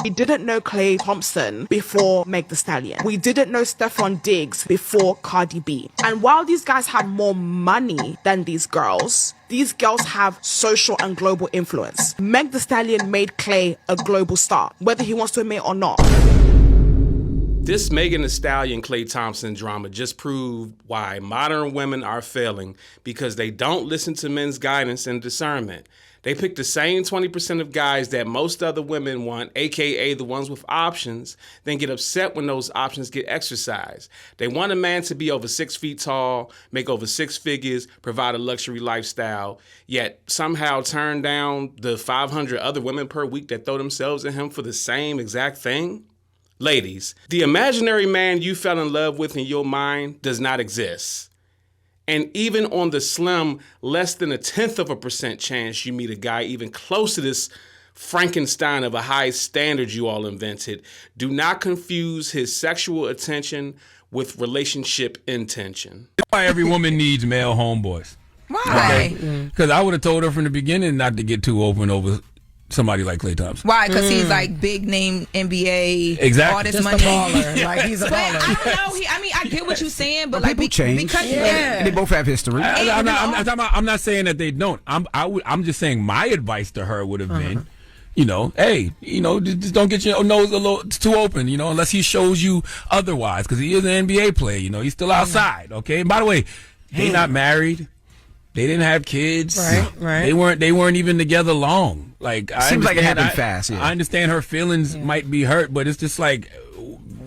We didn't know Klay Thompson before Meg Thee Stallion. We didn't know Stephon Diggs before Cardi B. And while these guys have more money than these girls have social and global influence. Meg Thee Stallion made Klay a global star, whether he wants to admit or not. This Megan Thee Stallion Klay Thompson drama just proved why modern women are failing, because they don't listen to men's guidance and discernment. They pick the same 20% of guys that most other women want, aka the ones with options, then get upset when those options get exercised. They want a man to be over 6 feet tall, make over 6 figures, provide a luxury lifestyle, yet somehow turn down the 500 other women per week that throw themselves at him for the same exact thing? Ladies, the imaginary man you fell in love with in your mind does not exist. And even on the slim, less than 0.1% chance you meet a guy even close to this Frankenstein of a high standard you all invented, do not confuse his sexual attention with relationship intention. That's why every woman needs male homeboys. Why? Because I would have told her from the beginning not to get too open over somebody like Klay Thompson. Why? Because he's like big name NBA, exactly. all this Just money. a baller. Like he's a baller. I don't know. I mean, I get what you're saying, but like people change. because And they both have history. I'm not saying that they don't. I'm just saying my advice to her would have been, hey, just don't get your nose a little too open, unless he shows you otherwise, because he is an NBA player. He's still outside. Okay. And by the way, they not married. They didn't have kids. Right. They weren't even together long. Like, seems like it happened fast. Yeah. I understand her feelings might be hurt, but it's just like,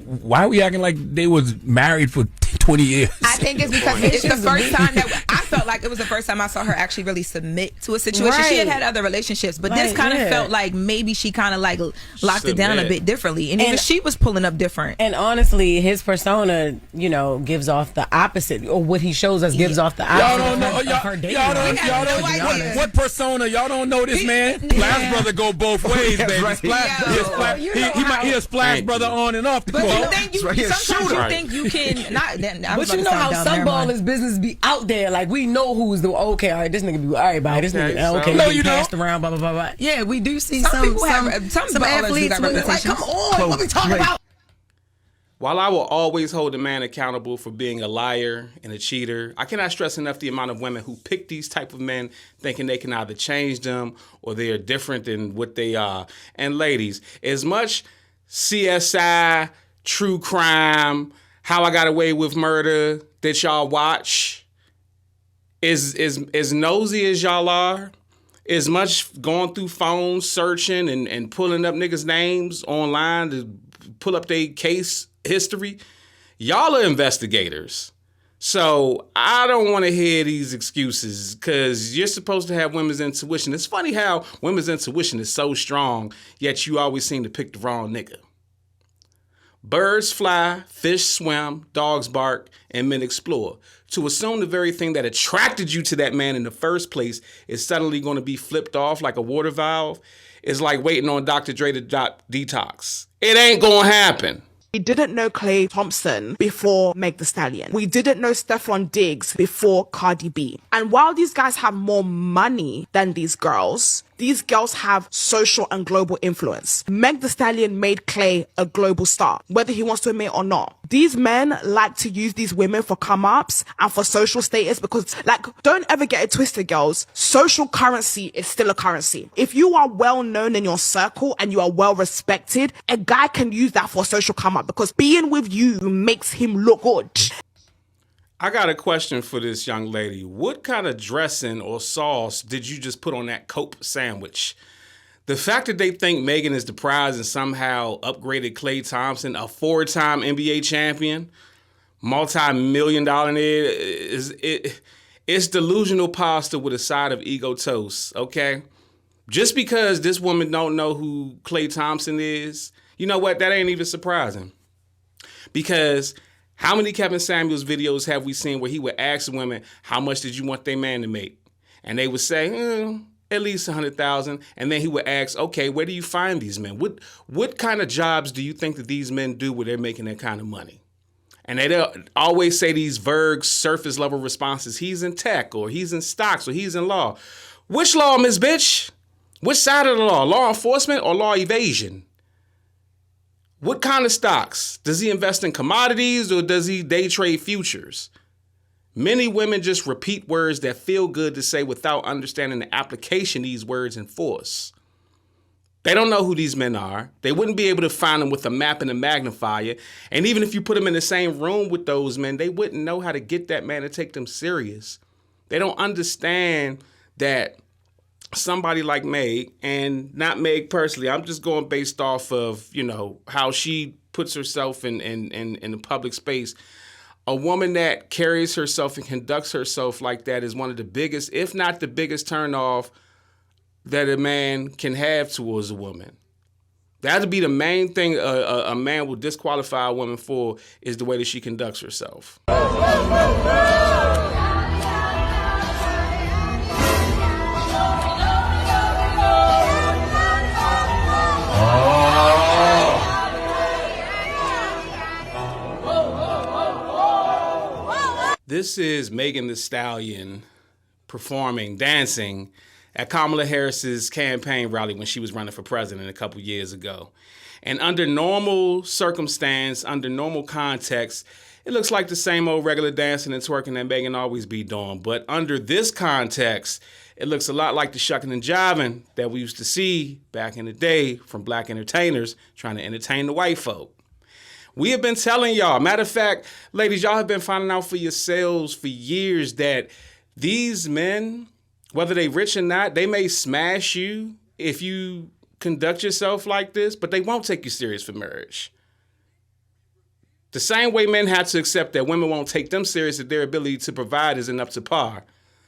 why are we acting like they was married for 20 years? I think it's because it's the first time that I felt like it was the first time I saw her actually really submit to a situation. Right. She had other relationships, but this kind of felt like maybe she kind of like locked it down a bit differently, and even she was pulling up different. And honestly, his persona, gives off the opposite, or what he shows us gives off the opposite. Y'all don't know. What persona? Y'all don't know this man. Splash Brother go both ways, baby. Right. He a Splash Brother on and off the court. Sometimes you think you can not. But you know how some ballers business be out there. Like, we know who's the all right. This nigga be all right. Bye. This nigga okay. No, you passed don't. around. Blah blah blah blah. Yeah, we do see some some athletes with like, come on, what we talking about? While I will always hold a man accountable for being a liar and a cheater, I cannot stress enough the amount of women who pick these type of men thinking they can either change them or they are different than what they are. And ladies, as much CSI, true crime, How I Got Away with Murder that y'all watch, as nosy as y'all are, as much going through phones, searching and pulling up niggas' names online to pull up their case history, y'all are investigators. So I don't want to hear these excuses, because you're supposed to have women's intuition. It's funny how women's intuition is so strong, yet you always seem to pick the wrong nigga. Birds fly, fish swim, dogs bark, and men explore. To assume the very thing that attracted you to that man in the first place is suddenly going to be flipped off like a water valve is like waiting on Dr. Dre to detox. It ain't going to happen. We didn't know Klay Thompson before Meg Thee Stallion. We didn't know Stephon Diggs before Cardi B. And while these guys have more money than these girls have social and global influence. Meg Thee Stallion made Klay a global star, whether he wants to admit or not. These men like to use these women for come-ups and for social status, because, don't ever get it twisted, girls. Social currency is still a currency. If you are well known in your circle and you are well respected, a guy can use that for a social come-up, because being with you makes him look good. I got a question for this young lady. What kind of dressing or sauce did you just put on that Coke sandwich? The fact that they think Megan is the prize and somehow upgraded Klay Thompson, a 4-time NBA champion, multi-million-dollar it's delusional pasta with a side of ego toast, okay? Just because this woman don't know who Klay Thompson is, you know what? That ain't even surprising. Because how many Kevin Samuels videos have we seen where he would ask women, how much did you want their man to make? And they would say, at least 100,000. And then he would ask, okay, where do you find these men? What kind of jobs do you think that these men do where they're making that kind of money? And they always say these vague surface level responses. He's in tech, or he's in stocks, or he's in law. Which law, Miss Bitch? Which side of the law? Law enforcement or law evasion? What kind of stocks? Does he invest in commodities or does he day trade futures? Many women just repeat words that feel good to say without understanding the application these words enforce. They don't know who these men are. They wouldn't be able to find them with a map and a magnifier. And even if you put them in the same room with those men, they wouldn't know how to get that man to take them serious. They don't understand that somebody like Meg, and not Meg personally, I'm just going based off of, how she puts herself in the public space. A woman that carries herself and conducts herself like that is one of the biggest, if not the biggest turnoff that a man can have towards a woman. That would be the main thing a man will disqualify a woman for, is the way that she conducts herself. This is Megan Thee Stallion performing, dancing at Kamala Harris's campaign rally when she was running for president a couple years ago. And under normal circumstance, under normal context, it looks like the same old regular dancing and twerking that Megan always be doing. But under this context, it looks a lot like the shucking and jiving that we used to see back in the day from black entertainers trying to entertain the white folk. We have been telling y'all, matter of fact, ladies, y'all have been finding out for yourselves for years that these men, whether they rich or not, they may smash you if you conduct yourself like this, but they won't take you serious for marriage. The same way men have to accept that women won't take them serious if their ability to provide isn't up to par.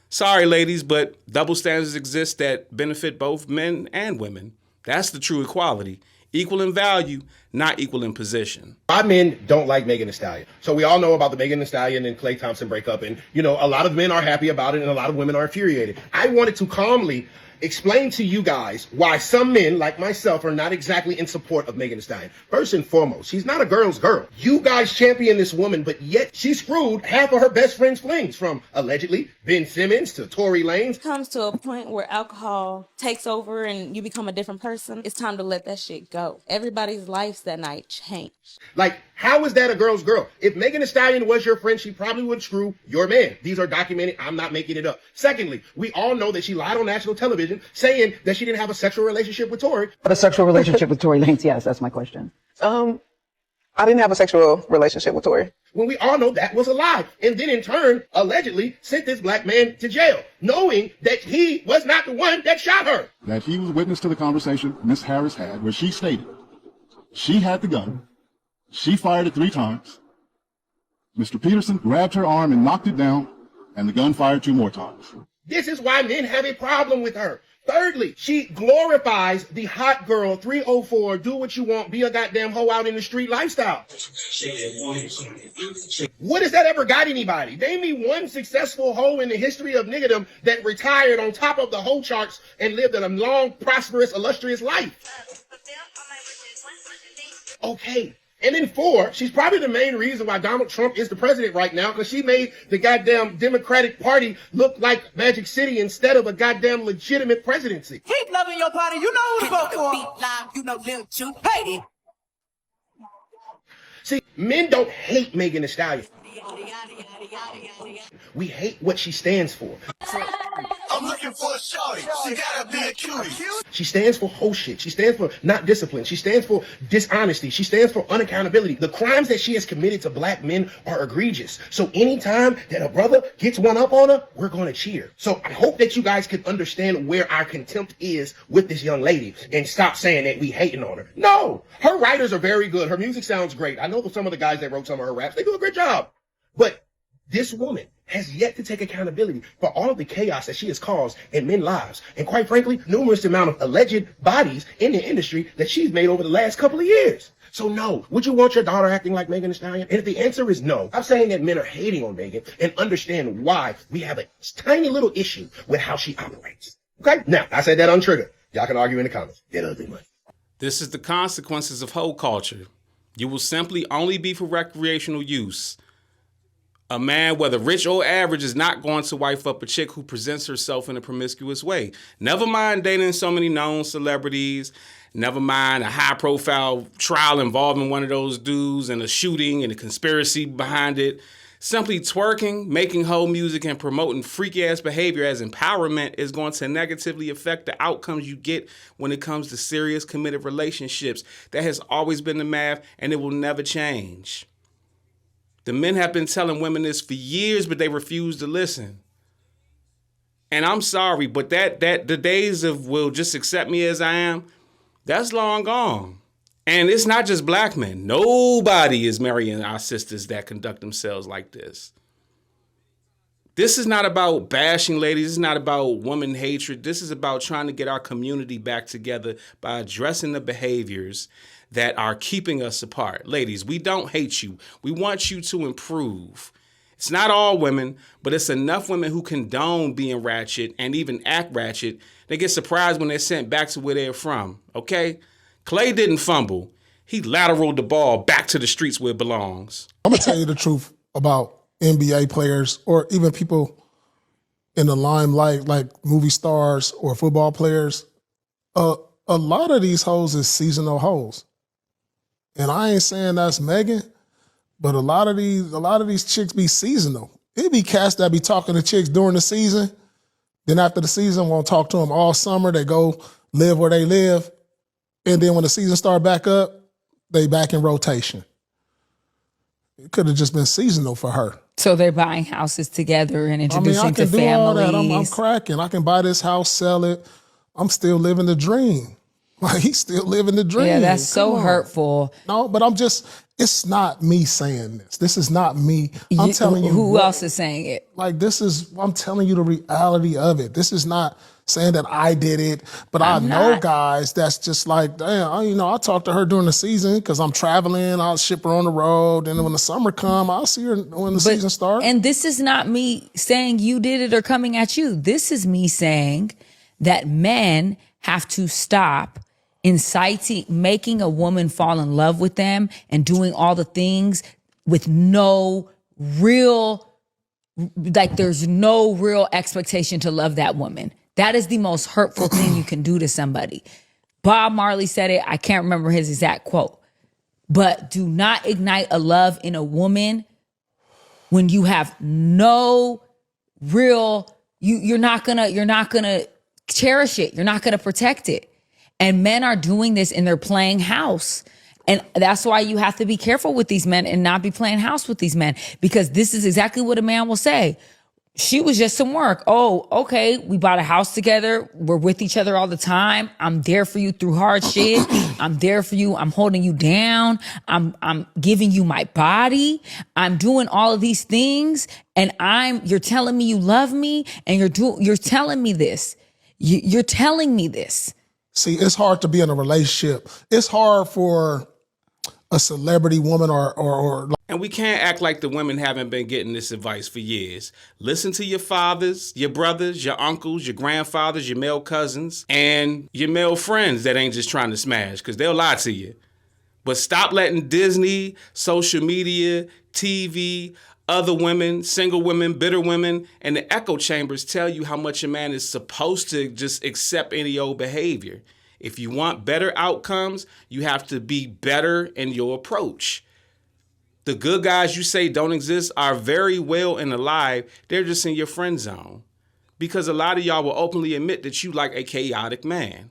Sorry, ladies, but double standards exist that benefit both men and women. That's the true equality. Equal in value, not equal in position. A lot of men don't like Megan Thee Stallion. So we all know about the Megan Thee Stallion and Klay Thompson breakup. And, a lot of men are happy about it and a lot of women are infuriated. I wanted to calmly explain to you guys why some men like myself are not exactly in support of Megan Thee Stallion. First and foremost, she's not a girl's girl. You guys champion this woman, but yet she screwed half of her best friend's flings, from allegedly Ben Simmons to Tory Lanez. It comes to a point where alcohol takes over and you become a different person. It's time to let that shit go. Everybody's lives that night changed. Like, how is that a girl's girl? If Megan Thee Stallion was your friend, she probably would screw your man. These are documented. I'm not making it up. Secondly, we all know that she lied on national television saying that she didn't have a sexual relationship with Tory. But a sexual relationship with Tory Lanez, yes, that's my question. I didn't have a sexual relationship with Tory. When we all know that was a lie. And then in turn, allegedly sent this black man to jail, knowing that he was not the one that shot her. That he was witness to the conversation Miss Harris had, where she stated she had the gun, she fired it 3 times, Mr. Peterson grabbed her arm and knocked it down, and the gun fired 2 more times. This is why men have a problem with her. Thirdly, she glorifies the hot girl, 304, do what you want, be a goddamn hoe out in the street lifestyle. What has that ever got anybody? Name me one successful hoe in the history of niggerdom that retired on top of the hoe charts and lived a long, prosperous, illustrious life. Okay. And then 4, she's probably the main reason why Donald Trump is the president right now, because she made the goddamn Democratic Party look like Magic City instead of a goddamn legitimate presidency. Keep loving your party. You know who to vote for. You know Lil Juice. Hey. See, men don't hate Megan Thee Stallion. We hate what she stands for. I'm looking for a shorty. She gotta be a cutie. She stands for whole shit. She stands for not discipline. She stands for dishonesty. She stands for unaccountability. The crimes that she has committed to black men are egregious. So anytime that a brother gets one up on her, we're going to cheer. So I hope that you guys can understand where our contempt is with this young lady and stop saying that we hating on her. No, her writers are very good. Her music sounds great. I know some of the guys that wrote some of her raps, they do a great job. But this woman has yet to take accountability for all of the chaos that she has caused in men's lives. And quite frankly, numerous amount of alleged bodies in the industry that she's made over the last couple of years. So no, would you want your daughter acting like Megan Thee Stallion? And if the answer is no, I'm saying that men are hating on Megan and understand why we have a tiny little issue with how she operates. Okay? Now, I said that untriggered. Y'all can argue in the comments. Get ugly money. This is the consequences of hoe culture. You will simply only be for recreational use. A man, whether rich or average, is not going to wife up a chick who presents herself in a promiscuous way. Never mind dating so many known celebrities. Never mind a high-profile trial involving one of those dudes and a shooting and a conspiracy behind it. Simply twerking, making whole music, and promoting freaky-ass behavior as empowerment is going to negatively affect the outcomes you get when it comes to serious, committed relationships. That has always been the math, and it will never change. The men have been telling women this for years, but they refuse to listen. And I'm sorry, but that the days of will just accept me as I am, that's long gone. And it's not just black men. Nobody is marrying our sisters that conduct themselves like this. This is not about bashing ladies. This is not about woman hatred. This is about trying to get our community back together by addressing the behaviors that are keeping us apart. Ladies, we don't hate you. We want you to improve. It's not all women, but it's enough women who condone being ratchet and even act ratchet. They get surprised when they're sent back to where they're from, okay? Klay didn't fumble. He lateraled the ball back to the streets where it belongs. I'm going to tell you the truth about NBA players or even people in the limelight like movie stars or football players. A lot of these hoes is seasonal hoes. And I ain't saying that's Megan, but a lot of these chicks be seasonal. It be cats that be talking to chicks during the season. Then after the season, won't talk to them all summer. They go live where they live. And then when the season start back up, they back in rotation. It could have just been seasonal for her. So they're buying houses together and introducing to families. I can do all that. I'm cracking. I can buy this house, sell it. I'm still living the dream. Like, he's still living the dream. Yeah, that's so hurtful. No, but it's not me saying this. This is not me. I'm telling you. Who else is saying it? Like, I'm telling you the reality of it. This is not saying that I did it, but I know guys that's just like, damn, I talk to her during the season because I'm traveling. I'll ship her on the road. And then when the summer come, I'll see her when the season starts. And this is not me saying you did it or coming at you. This is me saying that men have to stop making a woman fall in love with them and doing all the things with no real, like there's no real expectation to love that woman. That is the most hurtful thing you can do to somebody. Bob Marley said it. I can't remember his exact quote. But do not ignite a love in a woman when you have no real, you're not gonna cherish it. You're not gonna protect it. And men are doing this and they're playing house. And that's why you have to be careful with these men and not be playing house with these men, because this is exactly what a man will say. She was just some work. Oh, okay. We bought a house together. We're with each other all the time. I'm there for you through hard shit. I'm there for you. I'm holding you down. I'm giving you my body. I'm doing all of these things. And you're telling me you love me, and you're telling me this. You're telling me this. See, it's hard to be in a relationship. It's hard for a celebrity woman or and we can't act like the women haven't been getting this advice for years. Listen to your fathers, your brothers, your uncles, your grandfathers, your male cousins, and your male friends that ain't just trying to smash, because they'll lie to you. But stop letting Disney, social media, TV, other women, single women, bitter women, and the echo chambers tell you how much a man is supposed to just accept any old behavior. If you want better outcomes, you have to be better in your approach. The good guys you say don't exist are very well and alive. They're just in your friend zone. Because a lot of y'all will openly admit that you like a chaotic man.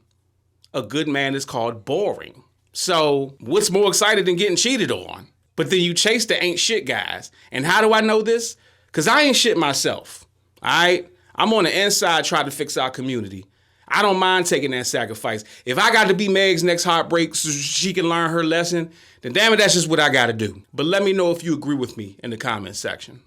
A good man is called boring. So what's more exciting than getting cheated on? But then you chase the ain't shit guys. And how do I know this? Because I ain't shit myself. All right? I'm on the inside trying to fix our community. I don't mind taking that sacrifice. If I got to be Meg's next heartbreak so she can learn her lesson, then damn it, that's just what I got to do. But let me know if you agree with me in the comments section.